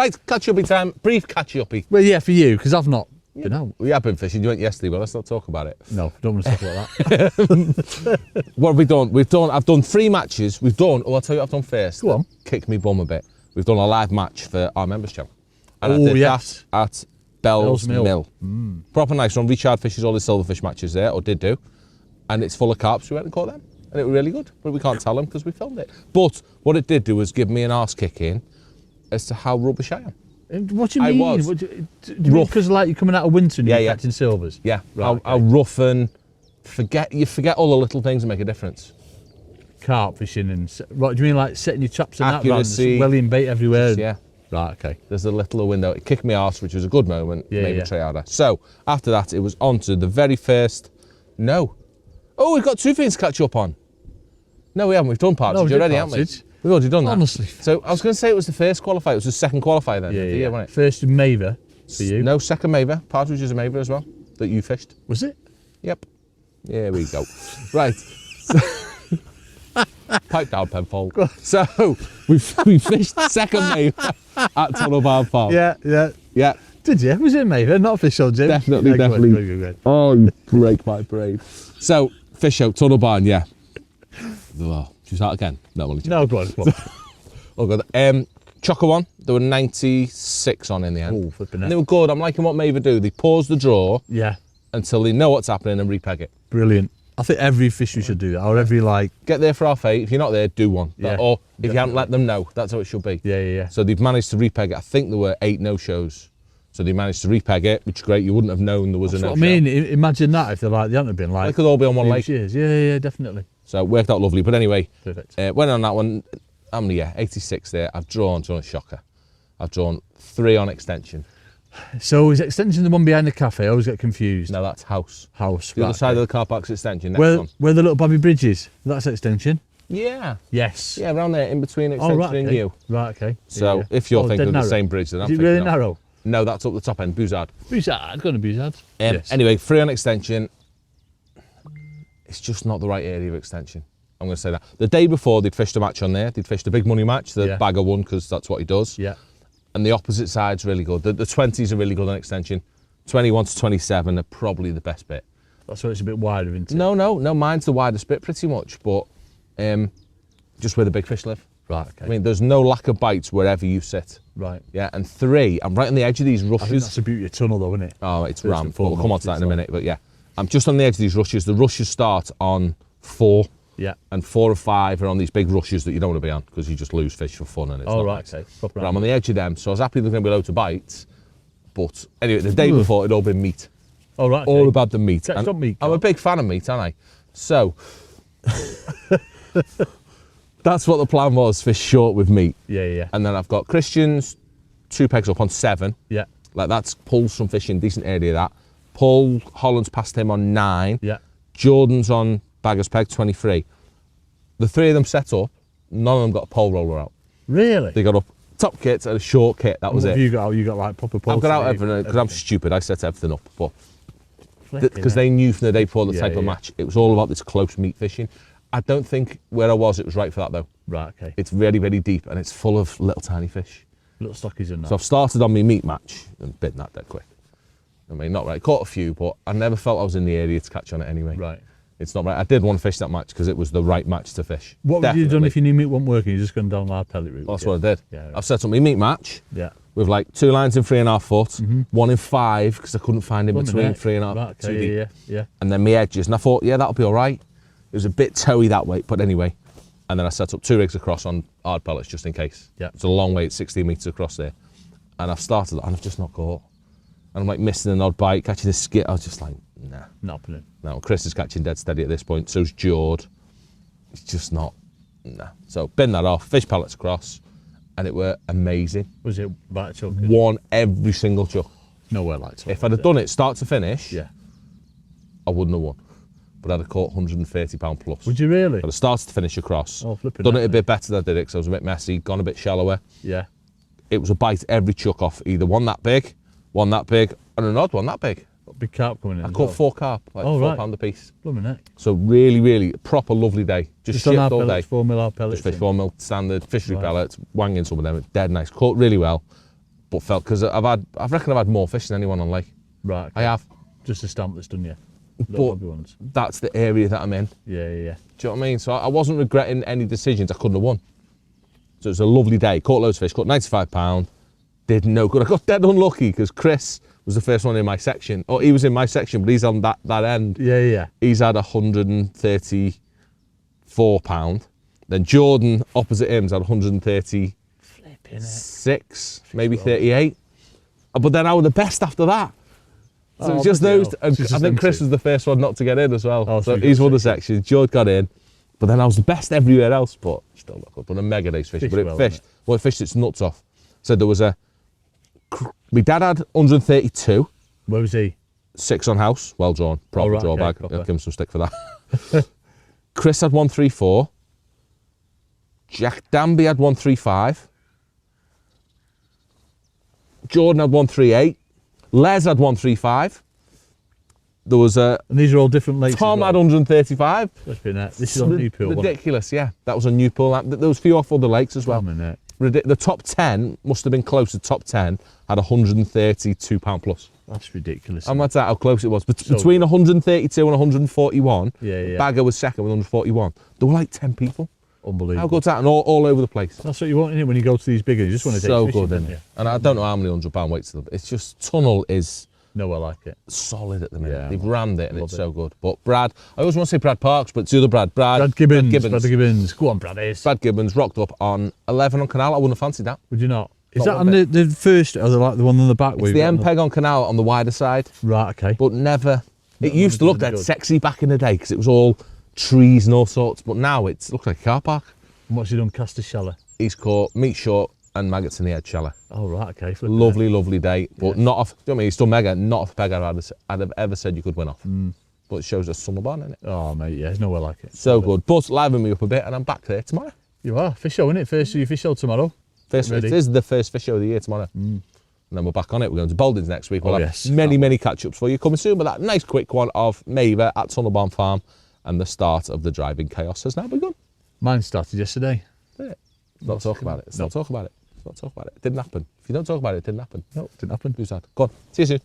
Right, catch-uppy time. Brief catch-uppy. Well, yeah, for you, because I've not been out. We have been fishing. You went yesterday, but let's not talk about it. No, don't want to talk about that. What have we done? I've done 3 matches. I'll tell you what I've done first. Go on. Kick me bum a bit. We've done a live match for our members channel. And Oh, I did yes. that at Bell's Mill. Mm. Proper nice one. Richard fishes all the silverfish matches there, or did do. And it's full of carp, so we went and caught them. And it was really good, but we can't tell them because we filmed it. But what it did do was give me an arse kick in as to how rubbish I am. What do you mean? was Do you mean because like you're coming out of winter and you're catching silvers? Yeah, Right, I'll roughen, you forget all the little things that make a difference. Carp fishing and... What, do you mean like setting your traps and Accuracy. that, wellying bait everywhere? Yeah. Right, okay. There's a little window. It kicked me arse, which was a good moment. Yeah, made me yeah. try harder. So after that, it was on to the very first. No. Oh, we've got 2 things to catch up on. No, we haven't. We've done partridge already, haven't we? We've already done that. Honestly. So I was going to say it was the first qualifier. It was the second qualifier then. Yeah. Wasn't it? First Maver for you. No, second Maver. Partridge is a Maver as well that you fished. Was it? Yep. Here we go. Right. Pipe down, Penfold. So we fished second Maver at Tunnel Barn Farm. Yeah. Did you? Was it Maver? Not official, Jim? Definitely. Good. Oh, you break my brain. So, fish out, Tunnel Barn, yeah. Oh, should we start again? No, I'm only joking. No, go on. Oh, God. Chocker one, there were 96 on in the end. Oh, flipping And they were good. I'm liking what Maver do. They pause the draw Yeah. until they know what's happening and repeg it. Brilliant. I think every fishery should do that, or every like... Get there for half 8. If you're not there, do one. Yeah, Or if you definitely. haven't let them know, that's how it should be. Yeah. So they've managed to repeg it. I think there were 8 no-shows. So they managed to repeg it, which is great. You wouldn't have known there was That's a what no-show. I mean. Imagine that if they hadn't have been like... They could all be on one lake. Years. Yeah, definitely. So it worked out lovely. But anyway, Perfect. went on that one. How many? Yeah, 86 there. I've drawn a shocker. I've drawn 3 on extension. So is extension the one behind the cafe? I always get confused. No, that's house. House. The other right, side okay. of the car park's extension. Next one. Where the little Bobby Bridge is? That's extension? Yeah. Yes. Yeah, around there, in between extension right, and okay. you. Right, okay. So Yeah. if you're Oh, thinking dead of the narrow. same bridge that I'm Is it thinking really of. narrow? No, that's up the top end, Buzard. Buzard, going to Buzard. Yes. Anyway, 3 on extension. It's just not the right area of extension. I'm going to say that. The day before, they'd fished a match on there. They'd fished a big money match. The bagger won because that's what he does. Yeah. And the opposite side's really good. The 20s are really good on extension. 21 to 27 are probably the best bit. That's why it's a bit wider, isn't it? No, mine's the widest bit pretty much, but just where the big fish live. Right, okay. I mean, there's no lack of bites wherever you sit. Right. Yeah, and 3, I'm right on the edge of these rushes. I think that's the beauty of tunnel though, isn't it? Oh, it's First and ramp. We'll come on to that in a foremost, minute, but yeah. I'm just on the edge of these rushes. The rushes start on 4. Yeah. And 4 or 5 are on these big rushes that you don't want to be on because you just lose fish for fun and it's not right, nice. okay. But I'm on the edge of them, so I was happy there's going to be loads of bites. But anyway, the day before, it'd all been meat. Oh, right, okay. All about the meat. Catch up meat, I'm a big fan of meat, aren't I? So, that's what the plan was, fish short with meat. Yeah. And then I've got Christian's 2 pegs up on 7. Yeah. Like that's Paul's from fishing, decent area that. Paul Holland's passed him on 9. Yeah. Jordan's on Bagger's peg 23. The 3 of them set up, none of them got a pole roller out. Really? They got up top kits and a short kit, that was What it. have you got? You got like proper poles? I've got out everything, because I'm stupid, I set everything up. But Flipping because heck. they knew from the day before the Yeah, type of yeah. match, it was all about this close meat fishing. I don't think where I was, it was right for that though. Right, okay. It's very, very deep and it's full of little tiny fish. Little stockies in that. So I've started on my meat match and bitten that dead quick. I mean, not right, caught a few, but I never felt I was in the area to catch on it anyway. Right. It's not right. I did want to fish that match because it was the right match to fish. What would you have done Definitely. if you knew meat wasn't working? You're just going down large pellet route? That's what I did. Yeah, right. I've set up my meat match Yeah. with like 2 lines in 3.5 foot, 1 in 5 because I couldn't find in between 3.5. Right, too okay, deep. yeah. And then my edges, and I thought, yeah, that'll be all right. It was a bit toey that way, but anyway. And then I set up 2 rigs across on hard pellets just in case. Yeah. It's a long way, it's 16 metres across there. And I've started and I've just not caught. And I'm like missing an odd bite, catching a skit. I was just like, nah. Not happening. No, Chris is catching dead steady at this point, so's Jord. It's just not, nah. So bin that off, fish pellets across, and it were amazing. Was it bite chuck? Won every single chuck. Nowhere like that. If I'd have done it start to finish, Yeah. I wouldn't have won. But I'd have caught £130 plus. Would you really? But I started to finish across. Oh, flipping Done heck, it a bit better than I did it because I was a bit messy, gone a bit shallower. Yeah. It was a bite every chuck off, either one that big, and an odd one that big. Big carp coming in. I caught 4 carp, like £4 a piece. Blooming heck. So really, really proper lovely day. Just on shipped our all day. pellets, 4 mil our pellets. Just fish 4 mil standard fishery Right. pellets, wanging some of them. It's dead nice. Caught really well. but felt because I reckon I've had more fish than anyone on lake. Right. Okay. I have. Just a stamp that's done you. But that's the area that I'm in. Yeah. Do you know what I mean? So I wasn't regretting any decisions I couldn't have won. So it was a lovely day. Caught loads of fish. Caught £95. Did no good. I got dead unlucky because Chris was the first one in my section. Or he was in my section, but he's on that end. Yeah. He's had £134. Then Jordan, opposite him's had 136, maybe 38. But then I was the best after that. So it's just those. And I think Chris was the first one not to get in as well. Oh, so he's won the section. George got in. But then I was the best everywhere else, but still not good. But a mega day's fishing. But it fished. Well, it fished its nuts off. So there was my dad had 132. Where was he? 6 on house. Well drawn. Proper draw bag. Proper. I'll give him some stick for that. Chris had 134. Jack Danby had 135. Jordan had 138. Les had 135. There was And these are all different lakes. Tom had 135. This is on Newpool. Ridiculous, yeah. That was on Newpool. There was a few off other lakes as well. The top 10 must have been close. The top 10 had £132 plus. That's ridiculous. And that's how close it was. Between 132 and 141, Bagger was second with 141. There were like 10 people. Unbelievable. How good's that? And all over the place. That's what you want, innit, when you go to these bigger. You just want to take fishing. So good, isn't it? And I don't know how many £100 weights. It's just tunnel is nowhere like it. Solid at the minute. They've rammed it and it's it. so good. But Brad, I always want to say Brad Parks, but it's the other Brad. Brad Gibbons. Brad Gibbons. Go on, Brad. Brad Gibbons rocked up on 11 on Canal. I wouldn't have fancied that. Would you not? Is that on the first, or like the one on the back? It's the M-Peg on Canal on the wider side. Right, okay. But never. It used to look that sexy back in the day because it was all trees and all sorts. But now it looks like a car park. And what's he done? Cast a sheller? He's caught meat short and maggots in the head sheller. Oh, right, okay. Lovely day. But not off, you know what I mean? He's still mega, not off a peg I'd have ever said you could win off. But it shows a summer barn, innit? Oh, mate, yeah, there's nowhere like it. So good. But liven me up a bit and I'm back there tomorrow. You are. Fish show, innit? First of your fish show tomorrow. It is the first fish show of the year tomorrow. And then we're back on it. We're going to Baldings next week. We'll have many catch-ups for you coming soon. But that nice quick one of Maver at Tunnelbarn Farm and the start of the driving chaos has now begun. Mine started yesterday. Did it? Not talk about it. Let's not talk about it. Let's not talk about it. It didn't happen. If you don't talk about it, it didn't happen. No, it didn't happen. Who's that? Go on. See you soon.